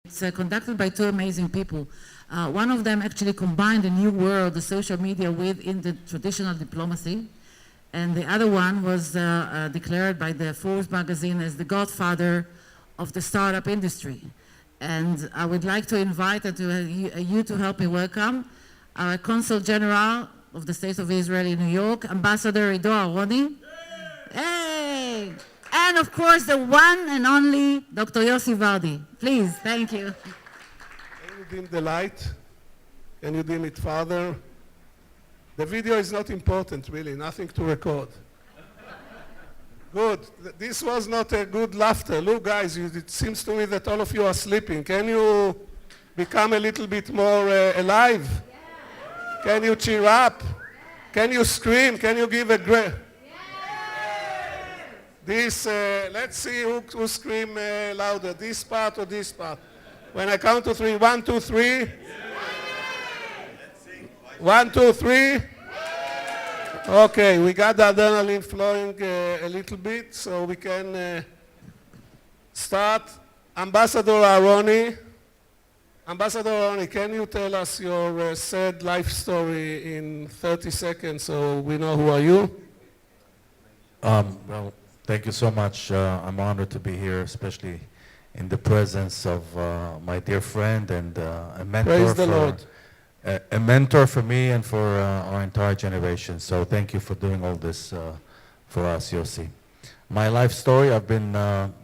It's conducted by two amazing people. One of them actually combined the new world, the social media, within the traditional diplomacy. And the other one was declared by the Forbes magazine as the godfather of the startup industry. And I would like to invite you to help me welcome our Consul General of the State of Israel in New York, Ambassador Ido Aroni. Hey! And of course, the one and only Dr. Yossi Vardi. Please, thank you. Can you dim the light? Can you dim it further? The video is not important, really, nothing to record. Good. This was not a good laughter. Look, guys, it seems to me that all of you are sleeping. Can you become a little bit more alive? Yeah. Can you cheer up? Yeah. Can you scream? Can you give a great... This, let's see who scream louder, this part or this part. When I count to three, 1, 2, 3. 1, 2, 3. Okay, we got the adrenaline flowing a little bit, so we can start. Ambassador Aroni. Ambassador Aroni, can you tell us your sad life story in 30 seconds so we know who are you? Well, thank you so much. I'm honored to be here, especially in the presence of my dear friend and a mentor. Praise the Lord. A mentor for me and for our entire generation. So thank you for doing all this for us, Yossi. My life story, I've been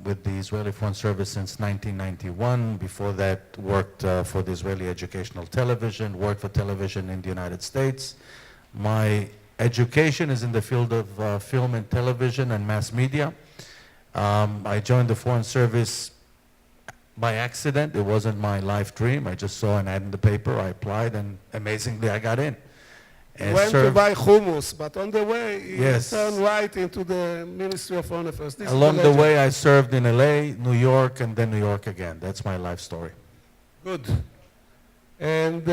with the Israeli Foreign Service since 1991. Before that, worked for the Israeli Educational Television, worked for television in the United States. My education is in the field of film and television and mass media. I joined the Foreign Service by accident. It wasn't my life dream. I just saw an ad in the paper. I applied, and amazingly, I got in. And went to buy hummus, but on the way, yes, you turned right into the Ministry of Foreign Affairs. Along the way, I served in LA, New York, and then New York again. That's my life story. Good. And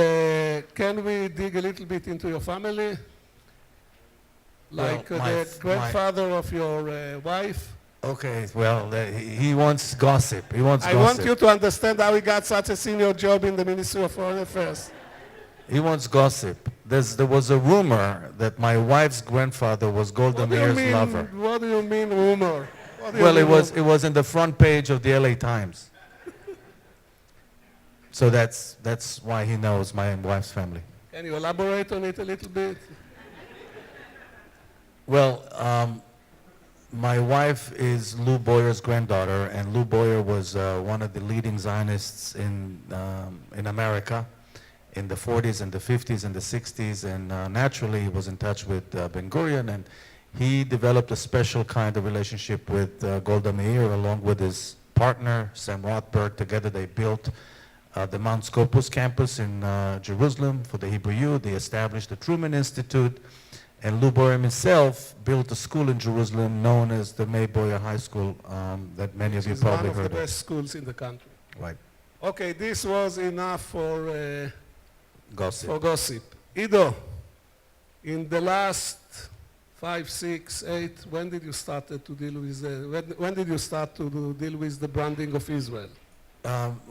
can we dig a little bit into your family? Like the grandfather of your wife? Okay, well, he wants gossip. He wants gossip. I want you to understand how he got such a senior job in the Ministry of Foreign Affairs. He wants gossip. There was a rumor that my wife's grandfather was Golda Meir's lover. What do you mean rumor? Well, it was in the front page of the LA Times. So that's why he knows my wife's family. Can you elaborate on it a little bit? Well, my wife is Lou Boyer's granddaughter, and Lou Boyer was one of the leading Zionists in America in the 40s and the 50s and the 60s, and naturally he was in touch with Ben Gurion, and he developed a special kind of relationship with Golda Meir along with his partner, Sam Rothberg. Together they built the Mount Scopus campus in Jerusalem for the Hebrew Youth. They established the Truman Institute. And Lou Boyer himself built a school in Jerusalem known as the May Boyer High School that many of you probably heard of. One of the best schools in the country. Right. Okay, this was enough for gossip. Ido, in the last 5, 6, 8, when did you start to deal with when did you start to deal with the branding of Israel?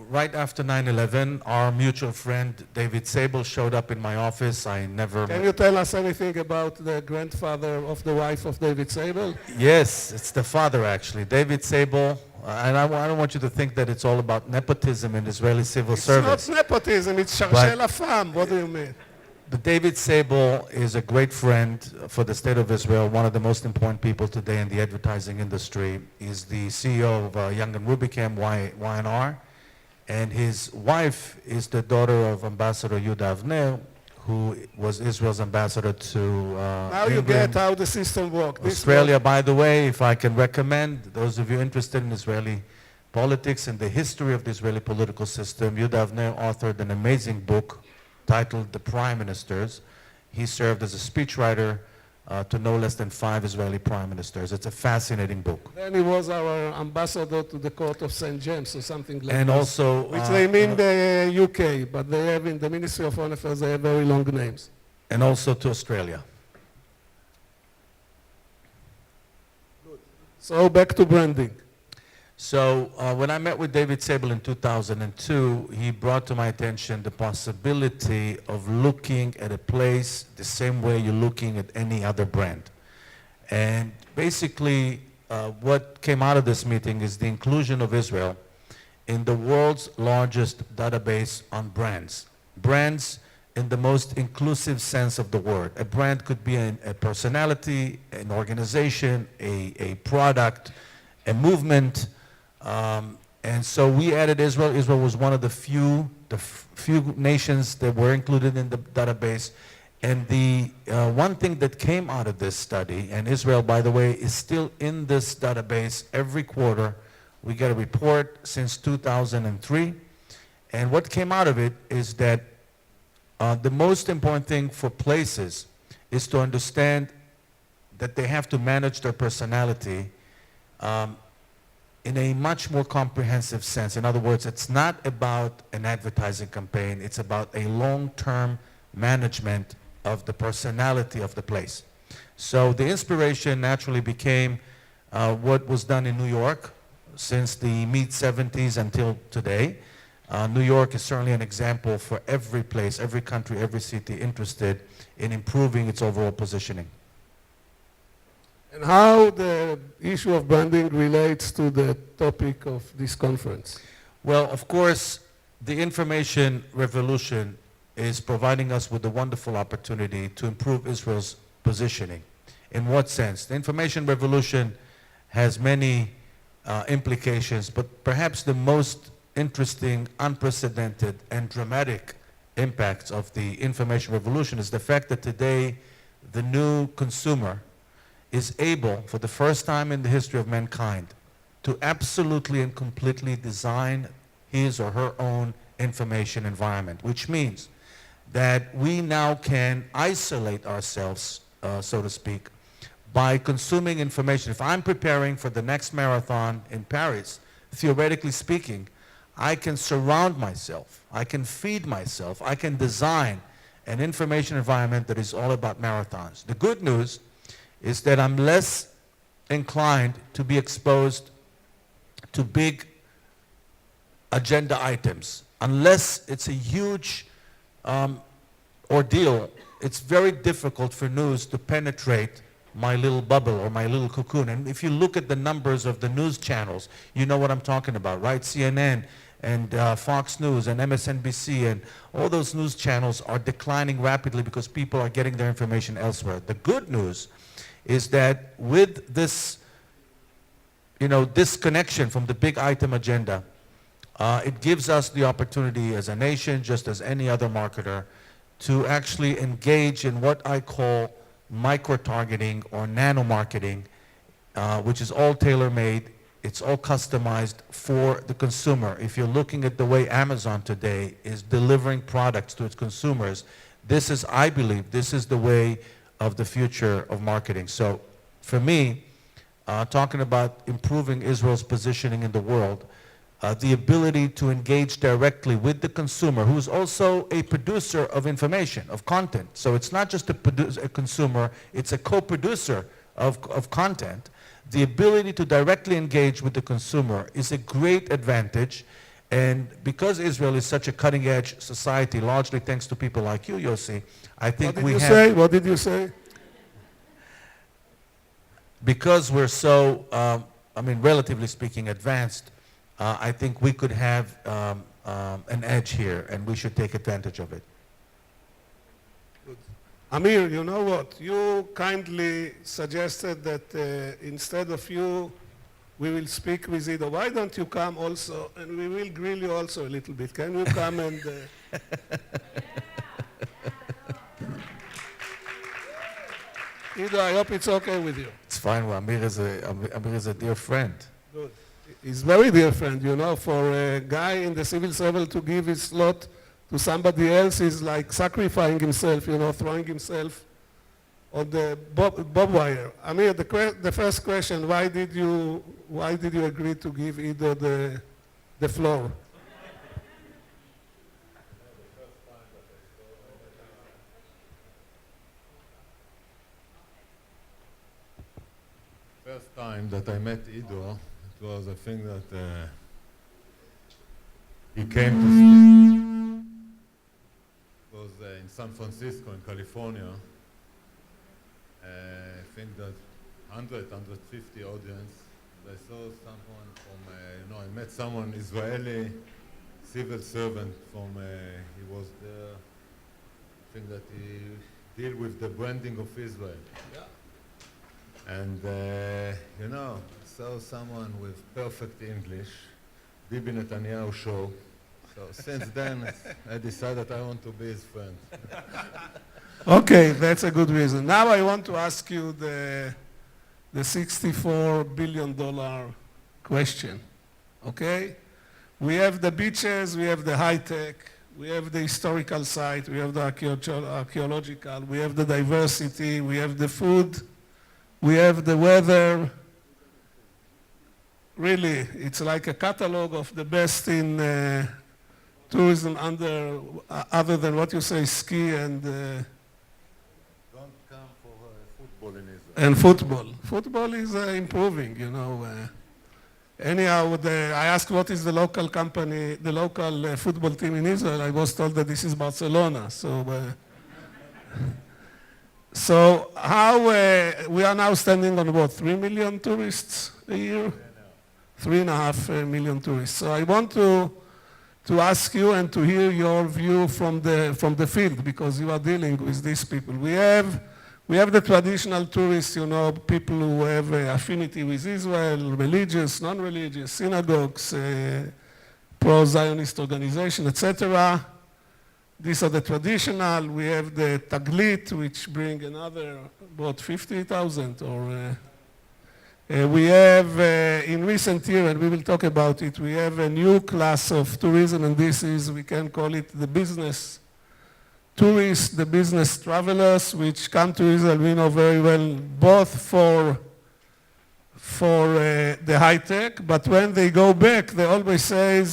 Right after 9/11, our mutual friend David Sable showed up in my office. Can you tell us anything about the grandfather of the wife of David Sable? Yes, it's the father actually. David Sable, and I don't want you to think that it's all about nepotism in Israeli civil service. It's not nepotism, it's cherchez la femme. What do you mean? But David Sable is a great friend for the State of Israel, one of the most important people today in the advertising industry. He's the CEO of Young and Rubicam, Y&R, and his wife is the daughter of Ambassador Yehuda Avner, who was Israel's ambassador to Now you get how the system works. Australia, by the way, if I can recommend, those of you interested in Israeli politics and the history of the Israeli political system, Yehuda Avner authored an amazing book titled The Prime Ministers. He served as a speechwriter to no less than 5 Israeli prime ministers. It's a fascinating book. Then he was our ambassador to the court of St. James or something like that. And also... Which they mean the UK, but they have in the Ministry of Foreign Affairs, they have very long names. And also to Australia. Good. So back to branding. So when I met with David Sable in 2002, he brought to my attention the possibility of looking at a place the same way you're looking at any other brand. And basically, what came out of this meeting is the inclusion of Israel in the world's largest database on brands. Brands in the most inclusive sense of the word. A brand could be a personality, an organization, a product, a movement. And so we added Israel. Israel was one of the few nations that were included in the database. And the one thing that came out of this study, and Israel, by the way, is still in this database every quarter. We get a report since 2003. And what came out of it is that the most important thing for places is to understand that they have to manage their personality in a much more comprehensive sense. In other words, it's not about an advertising campaign, it's about a long-term management of the personality of the place. So the inspiration naturally became what was done in New York since the mid-70s until today. New York is certainly an example for every place, every country, every city interested in improving its overall positioning. And how the issue of branding relates to the topic of this conference? Well, of course, the information revolution is providing us with a wonderful opportunity to improve Israel's positioning. In what sense? The information revolution has many implications, but perhaps the most interesting, unprecedented, and dramatic impacts of the information revolution is the fact that today the new consumer is able, for the first time in the history of mankind, to absolutely and completely design his or her own information environment, which means that we now can isolate ourselves, so to speak, by consuming information. If I'm preparing for the next marathon in Paris, theoretically speaking, I can surround myself, I can feed myself, I can design an information environment that is all about marathons. The good news is that I'm less inclined to be exposed to big agenda items. Unless it's a huge ordeal, it's very difficult for news to penetrate my little bubble or my little cocoon. And if you look at the numbers of the news channels, you know what I'm talking about, right? CNN and Fox News and MSNBC and all those news channels are declining rapidly because people are getting their information elsewhere. The good news is that with this, disconnection from the big item agenda, it gives us the opportunity as a nation, just as any other marketer, to actually engage in what I call micro-targeting or nano-marketing, which is all tailor-made. It's all customized for the consumer. If you're looking at the way Amazon today is delivering products to its consumers, I believe, this is the way of the future of marketing. So for me, talking about improving Israel's positioning in the world, the ability to engage directly with the consumer, who's also a producer of information, of content. So it's not just a consumer, it's a co-producer of content. The ability to directly engage with the consumer is a great advantage. And because Israel is such a cutting-edge society, largely thanks to people like you, Yossi, I think we have... What did you say? Because we're so, relatively speaking, advanced, I think we could have an edge here, and we should take advantage of it. Good. Amir, you know what? You kindly suggested that instead of you, we will speak with Ido. Why don't you come also, and we will grill you also a little bit. Can you come and... Ido, I hope it's okay with you. It's fine. Well, Amir is a dear friend. Good. He's very dear friend, for a guy in the civil service to give his slot to somebody else is like sacrificing himself, throwing himself on the bob wire. Amir, the first question, why did you agree to give Ido the floor? First time that I met Ido, was, I think that he came to speak. It was in San Francisco, in California. I think that 150 audience. I saw someone from, I met someone Israeli civil servant from, he was there. I think that he deal with the branding of Israel. Yeah. And, saw someone with perfect English, Bibi Netanyahu show. So since then, I decided I want to be his friend. Okay, that's a good reason. Now I want to ask you the $64 billion question, okay? We have the beaches, we have the high tech, we have the historical site, we have the archaeological, we have the diversity, we have the food, we have the weather. Really, it's like a catalog of the best in tourism other than what you say, ski and... Don't come for football in Israel. And football. Football is improving, Anyhow, I asked what is the local company, the local football team in Israel. I was told that this is Barcelona. So how we are now standing on what, 3 million tourists a year? 3.5 million tourists. So I want to ask you and to hear your view from the field, because you are dealing with these people. We have the traditional tourists, people who have affinity with Israel, religious, non-religious, synagogues, pro-Zionist organization, etc. These are the traditional. We have the Taglit, which bring another, about 50,000. We have, in recent years, and we will talk about it, we have a new class of tourism, and this is, we can call it the business tourists, the business travelers, which come to Israel, we know very well, both for the high tech, but when they go back, they always say,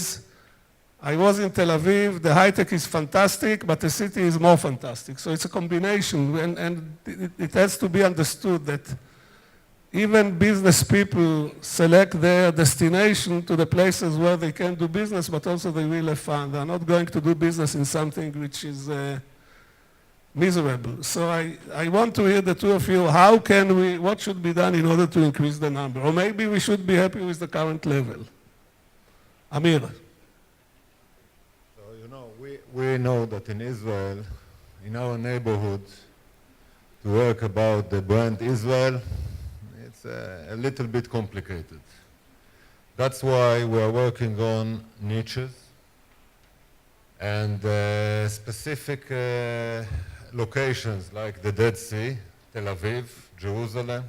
I was in Tel Aviv, the high tech is fantastic, but the city is more fantastic. So it's a combination, and it has to be understood that even business people select their destination to the places where they can do business, but also they will have fun. They're not going to do business in something which is miserable. So I want to hear the two of you, what should be done in order to increase the number? Or maybe we should be happy with the current level. Amir. So, we know that in Israel, in our neighborhood, to work about the brand Israel, it's a little bit complicated. That's why we are working on niches and specific locations like the Dead Sea, Tel Aviv, Jerusalem.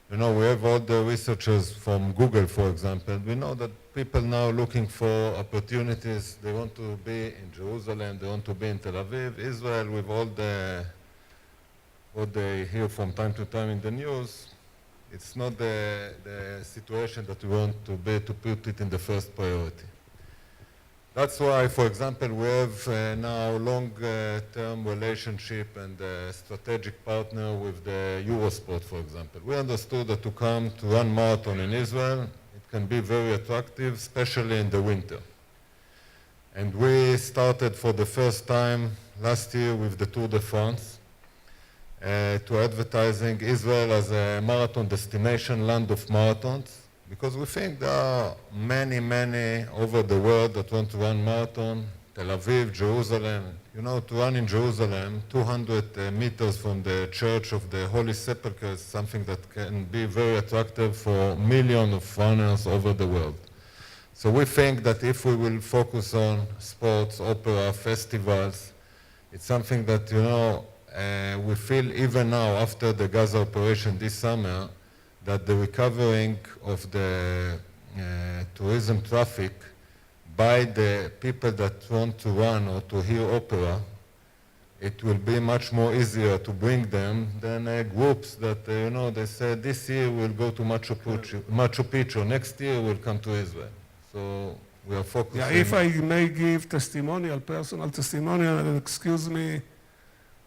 We have all the researchers from Google, for example. We know that people now looking for opportunities. They want to be in Jerusalem, they want to be in Tel Aviv, Israel, with all what they hear from time to time in the news. It's not the situation that we want to put it in the first priority. That's why, for example, we have now long-term relationship and a strategic partner with the Eurosport, for example. We understood that to come to run marathon in Israel, it can be very attractive, especially in the winter. And we started for the first time last year with the Tour de France, to advertising Israel as a marathon destination, land of marathons, because we think there are many over the world that want to run marathon, Tel Aviv, Jerusalem. To run in Jerusalem, 200 meters from the Church of the Holy Sepulchre is something that can be very attractive for millions of runners over the world. So we think that if we will focus on sports, opera, festivals, it's something that, we feel even now after the Gaza operation this summer that the recovering of the tourism traffic by the people that want to run or to hear opera, it will be much more easier to bring them than groups that, they said this year we'll go to Machu Picchu, next year we'll come to Israel. So we are focusing... Yeah, if I may give personal testimonial, excuse me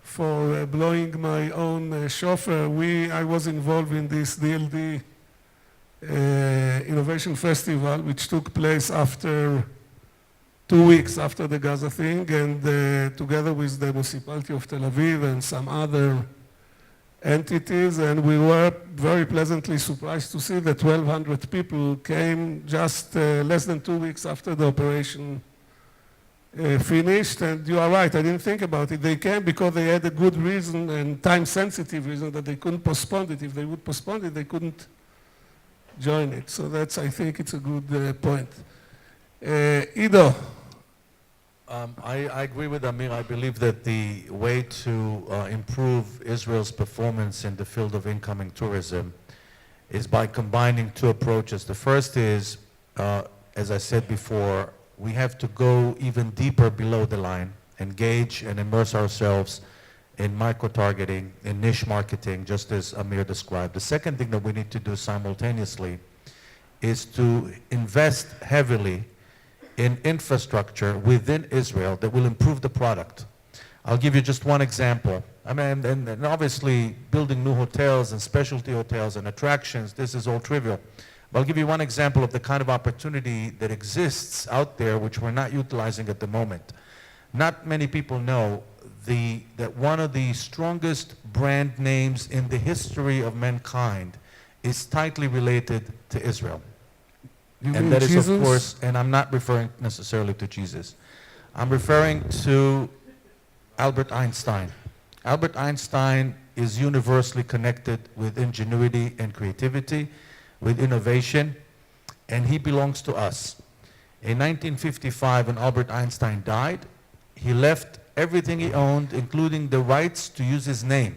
for blowing my own shofar. I was involved in this DLD Innovation Festival, which took place after 2 weeks after the Gaza thing, and together with the municipality of Tel Aviv and some other entities, and we were very pleasantly surprised to see that 1,200 people came just less than 2 weeks after the operation finished. And you are right, I didn't think about it. They came because they had a good reason and time-sensitive reason that they couldn't postpone it. If they would postpone it, they couldn't join it. So that's, I think it's a good point. Ido. I agree with Amir. I believe that the way to improve Israel's performance in the field of incoming tourism is by combining two approaches. The first is, as I said before, we have to go even deeper below the line, engage and immerse ourselves in micro-targeting, in niche marketing, just as Amir described. The second thing that we need to do simultaneously is to invest heavily in infrastructure within Israel that will improve the product. I'll give you just one example. I mean, and obviously building new hotels and specialty hotels and attractions, this is all trivial. But I'll give you one example of the kind of opportunity that exists out there which we're not utilizing at the moment. Not many people know that one of the strongest brand names in the history of mankind is tightly related to Israel. And that is, of course, and I'm not referring necessarily to Jesus. I'm referring to Albert Einstein. Albert Einstein is universally connected with ingenuity and creativity, with innovation, and he belongs to us. In 1955, when Albert Einstein died, he left everything he owned, including the rights to use his name,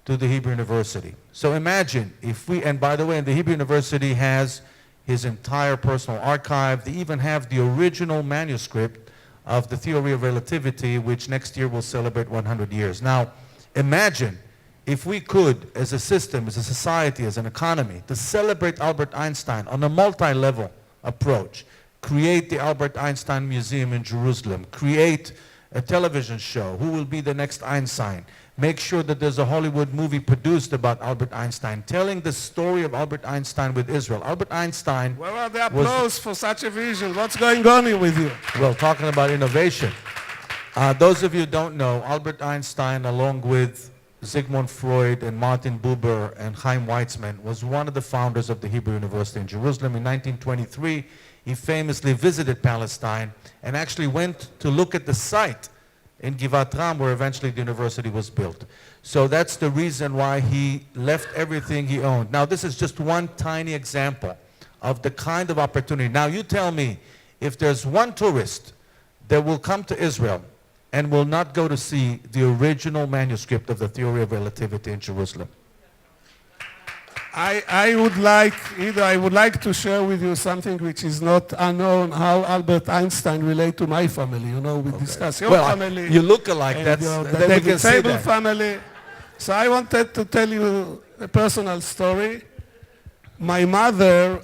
to the Hebrew University. So imagine if we, and by the way, the Hebrew University has his entire personal archive. They even have the original manuscript of the theory of relativity, which next year will celebrate 100 years. Now, imagine if we could, as a system, as a society, as an economy, to celebrate Albert Einstein on a multi-level approach, create the Albert Einstein Museum in Jerusalem, create a television show, who will be the next Einstein, make sure that there's a Hollywood movie produced about Albert Einstein, telling the story of Albert Einstein with Israel. Albert Einstein... Where are the applause for such a vision? What's going on here with you? Well, talking about innovation. Those of you who don't know, Albert Einstein, along with Sigmund Freud and Martin Buber and Chaim Weizmann, was one of the founders of the Hebrew University in Jerusalem. In 1923, he famously visited Palestine and actually went to look at the site in Givat Ram, where eventually the university was built. So that's the reason why he left everything he owned. Now, this is just one tiny example of the kind of opportunity. Now, you tell me, if there's one tourist that will come to Israel and will not go to see the original manuscript of the theory of relativity in Jerusalem. I would like to share with you something which is not unknown, how Albert Einstein relate to my family. You know, we discuss your family. You look alike. And, That's, you know, the then we can David say Sable that. family. So I wanted to tell you a personal story. My mother,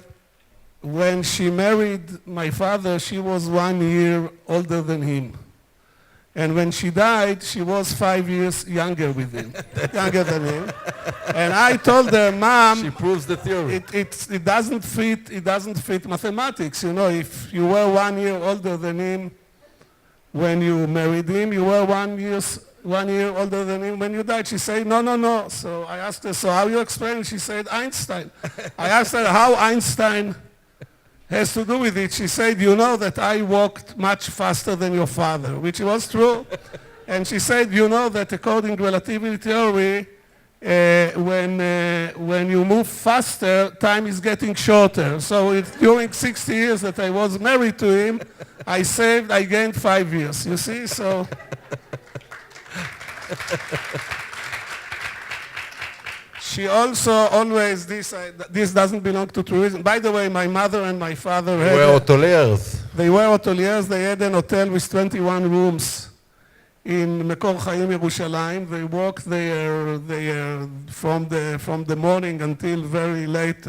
when she married my father, she was 1 year older than him. And when she died, she was 5 years younger than him. And I told her, Mom, she proves the theory. It doesn't fit mathematics. You know, if you were 1 year older than him when you married him, you were 1 year older than him when you died. She said, no. So I asked her, so how you explain it? She said, Einstein. I asked her how Einstein has to do with it. She said, you know that I walked much faster than your father, which was true. And she said, you know that according to relativity theory, when you move faster, time is getting shorter. So during 60 years that I was married to him, I gained 5 years. You see, so... She also always, this doesn't belong to tourism. By the way, my mother and my father They were hoteliers. They were hoteliers. They had an hotel with 21 rooms in Mekor Chaim, Yerushalayim. They worked there from the morning until very late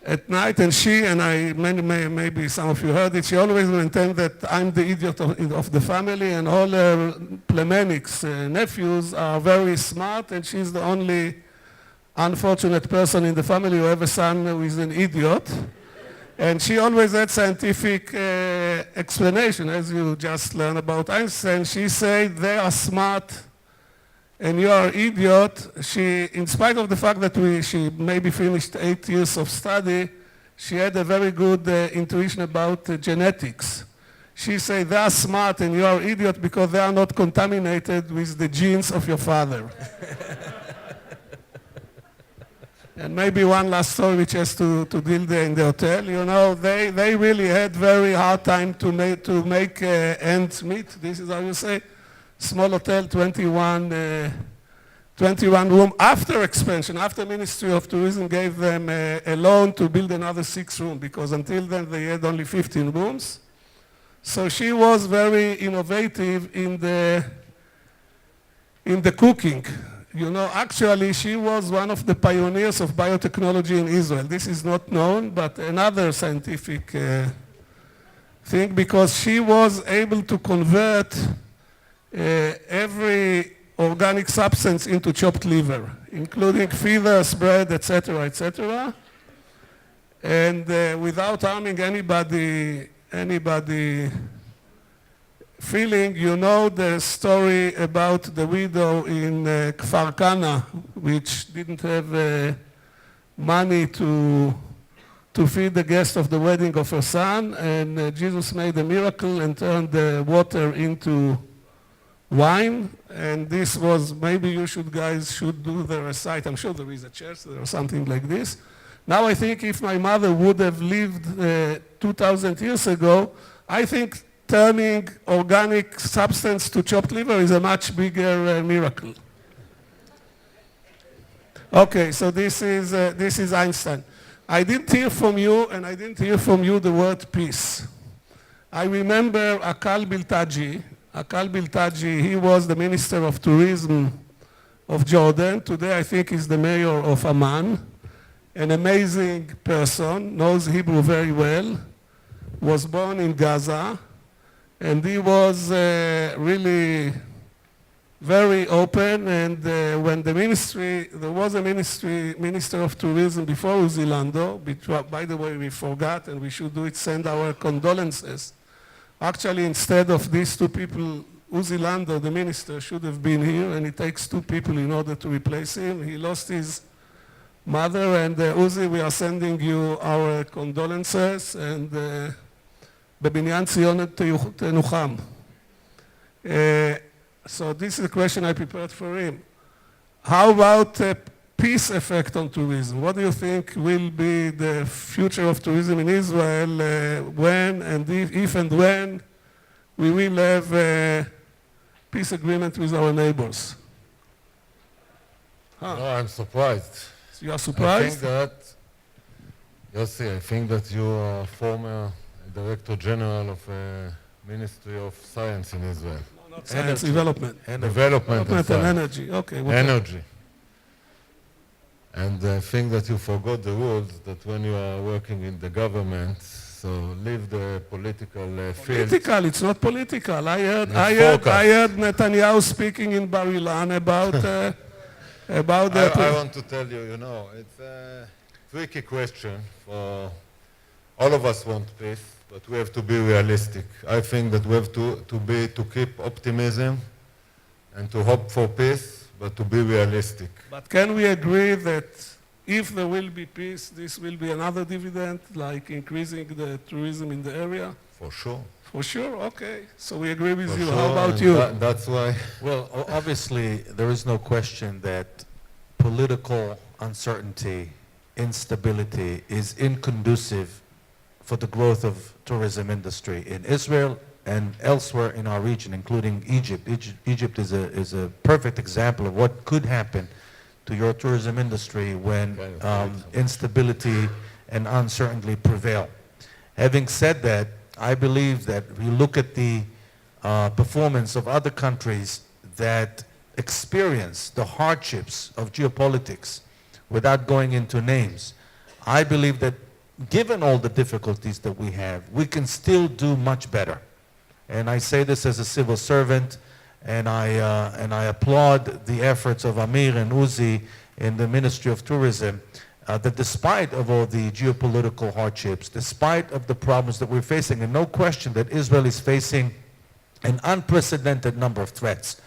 at night. And she, and maybe some of you heard it, she always maintained that I'm the idiot of the family, and all her plemenics, nephews, are very smart, and she's the only unfortunate person in the family who have a son who is an idiot. And she always had scientific explanation, as you just learned about Einstein. She said, they are smart and you are idiot. She, in spite of the fact that she maybe finished 8 years of study, she had a very good intuition about genetics. She said, they are smart and you are idiot because they are not contaminated with the genes of your father. And maybe one last story which has to deal there in the hotel. You know, they really had very hard time to make ends meet. This is how you say. Small hotel, 21 room. After expansion, after Ministry of Tourism gave them a loan to build another 6 rooms, because until then they had only 15 rooms. So she was very innovative in the cooking. You know, actually, she was one of the pioneers of biotechnology in Israel. This is not known, but another scientific thing, because she was able to convert every organic substance into chopped liver, including feathers, bread, etc., etc., and without harming anybody feeling. You know the story about the widow in Kfar Kana, which didn't have money to feed the guest of the wedding of her son, and Jesus made a miracle and turned the water into wine. And this was, maybe you guys should do the recite. I'm sure there is a church or something like this. Now I think if my mother would have lived 2,000 years ago, I think turning organic substance to chopped liver is a much bigger miracle. Okay, so this is Einstein. I didn't hear from you, and I didn't hear from you the word peace. I remember Akal Biltaji. Akal Biltaji, he was the Minister of Tourism of Jordan. Today I think he's the mayor of Amman. An amazing person, knows Hebrew very well, was born in Gaza, and he was really very open. And when the ministry, there was a Minister of Tourism before Uzi Lando, by the way, we forgot, and we should do it, send our condolences. Actually, instead of these 2 people, Uzi Lando, the minister, should have been here, and it takes 2 people in order to replace him. He lost his mother, and Uzi, we are sending you our condolences, and בבניין ציון תנוחם. So this is a question I prepared for him. How about peace effect on tourism? What do you think will be the future of tourism in Israel when and if and when we will have a peace agreement with our neighbors? No, I'm surprised. So you are surprised? I think that you are former Director General of Ministry of Science in Israel. No, not science, development. Development and energy. Okay. Energy. And I think that you forgot the rules that when you are working in the government, so leave the political field. Political, it's not political. I heard Netanyahu speaking in Bar Ilan about the... I want to tell you, it's a tricky question. For all of us want peace, but we have to be realistic. I think that we have to keep optimism and to hope for peace, but to be realistic. But can we agree that if there will be peace, this will be another dividend, like increasing the tourism in the area? For sure. For sure? Okay. So we agree with you. Sure. How about you? That's why. Well, obviously, there is no question that political uncertainty, instability is inconducive for the growth of tourism industry in Israel and elsewhere in our region, including Egypt. Egypt is a perfect example of what could happen to your tourism industry when instability and uncertainty prevail. Having said that, I believe that we look at the performance of other countries that experience the hardships of geopolitics without going into names. I believe that given all the difficulties that we have, we can still do much better. And I say this as a civil servant, and I applaud the efforts of Amir and Uzi in the Ministry of Tourism, that despite of all the geopolitical hardships, despite of the problems that we're facing, and no question that Israel is facing an unprecedented number of threats,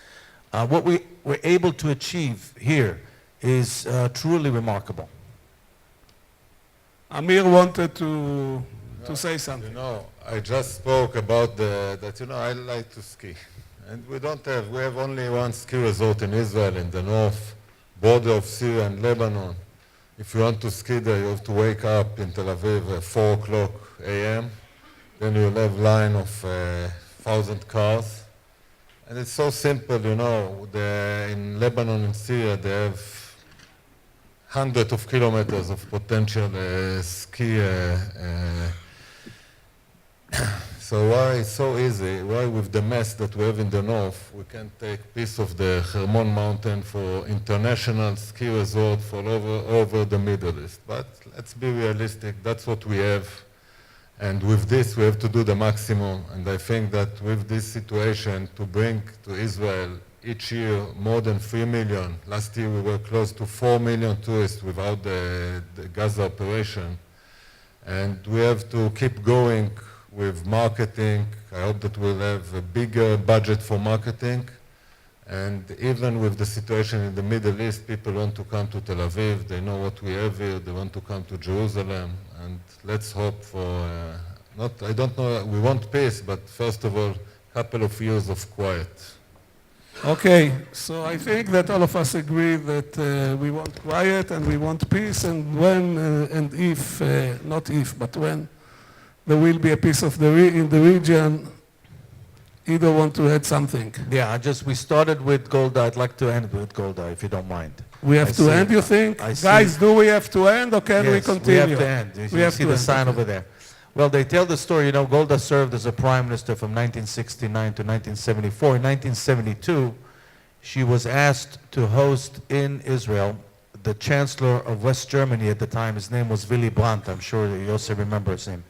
what we were able to achieve here is truly remarkable. Amir wanted to say something. You know, I just spoke about that, you know, I like to ski. And we have only one ski resort in Israel, in the north border of Syria and Lebanon. If you want to ski there, you have to wake up in Tel Aviv at 4 o'clock a.m. Then you'll have line of 1,000 cars. And it's so simple, you know. In Lebanon and Syria, they have hundreds of kilometers of potential ski. So why it's so easy? Why with the mess that we have in the north, we can take piece of the Hermon mountain for international ski resort for over the Middle East? But let's be realistic, that's what we have. And with this, we have to do the maximum. And I think that with this situation, to bring to Israel each year more than 3 million, last year we were close to 4 million tourists without the Gaza operation. And we have to keep going with marketing. I hope that we'll have a bigger budget for marketing. And even with the situation in the Middle East, people want to come to Tel Aviv. They know what we have here. They want to come to Jerusalem. And let's hope for, I don't know, we want peace, but first of all, a couple of years of quiet. Okay, so I think that all of us agree that we want quiet and we want peace, and when and if, not if, but when there will be a peace of in the region, either want to add something. Yeah, we started with Golda. I'd like to end with Golda, if you don't mind. We have to end, you think? Guys, do we have to end, or can we continue? We have to end. You see the sign over there. Well, they tell the story, you know, Golda served as a prime minister from 1969 to 1974. In 1972, she was asked to host in Israel the chancellor of West Germany at the time. His name was Willy Brandt. I'm sure you also remember him.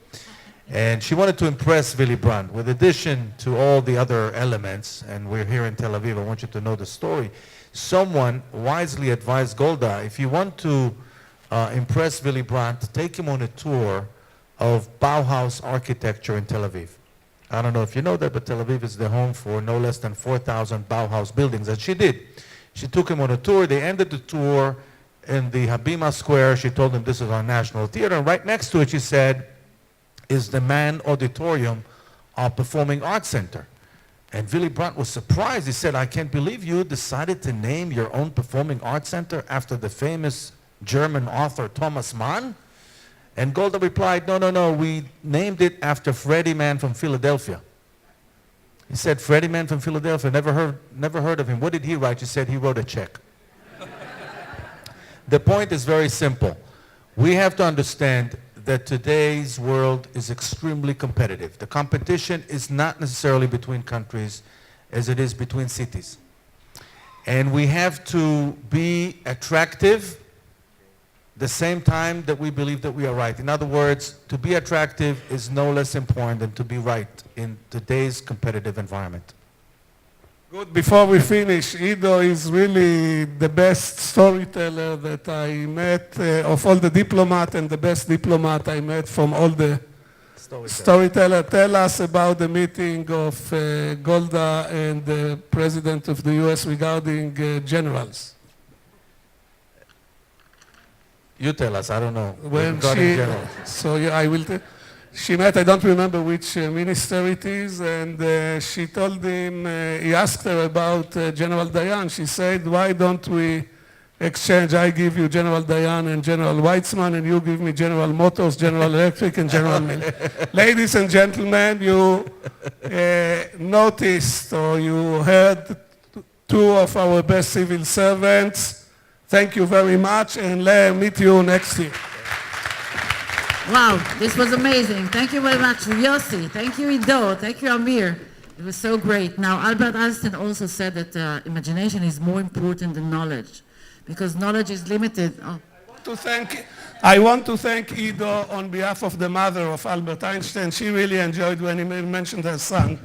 And she wanted to impress Willy Brandt. With addition to all the other elements, and we're here in Tel Aviv, I want you to know the story. Someone wisely advised Golda, if you want to impress Willy Brandt, take him on a tour of Bauhaus architecture in Tel Aviv. I don't know if you know that, but Tel Aviv is the home for no less than 4,000 Bauhaus buildings, and she did. She took him on a tour. They ended the tour in the Habima Square. She told him this is our national theater, and right next to it, she said, is the Mann Auditorium, our Performing Arts Center. And Willy Brandt was surprised. He said, I can't believe you decided to name your own Performing Arts Center after the famous German author Thomas Mann? And Golda replied, no, we named it after Freddie Mann from Philadelphia. He said, Freddie Mann from Philadelphia, never heard of him. What did he write? She said, he wrote a check. The point is very simple. We have to understand that today's world is extremely competitive. The competition is not necessarily between countries as it is between cities. And we have to be attractive the same time that we believe that we are right. In other words, to be attractive is no less important than to be right in today's competitive environment. Good. Before we finish, Ido is really the best storyteller that I met of all the diplomats, and the best diplomat I met from all the storytellers. Tell us about the meeting of Golda and the President of the U.S. regarding generals. You tell us, I don't know. When I will tell. She met, I don't remember which minister it is, and she told him, he asked her about General Dayan. She said, why don't we exchange? I give you General Dayan and General Weitzman, and you give me General Motors, General Electric, and General Mills. Ladies and gentlemen, you noticed or you heard two of our best civil servants. Thank you very much, and let's meet you next year. Wow, this was amazing. Thank you very much, Yossi. Thank you, Ido. Thank you, Amir. It was so great. Now, Albert Einstein also said that imagination is more important than knowledge, because knowledge is limited. Oh. I want to thank Ido on behalf of the mother of Albert Einstein. She really enjoyed when he mentioned her son.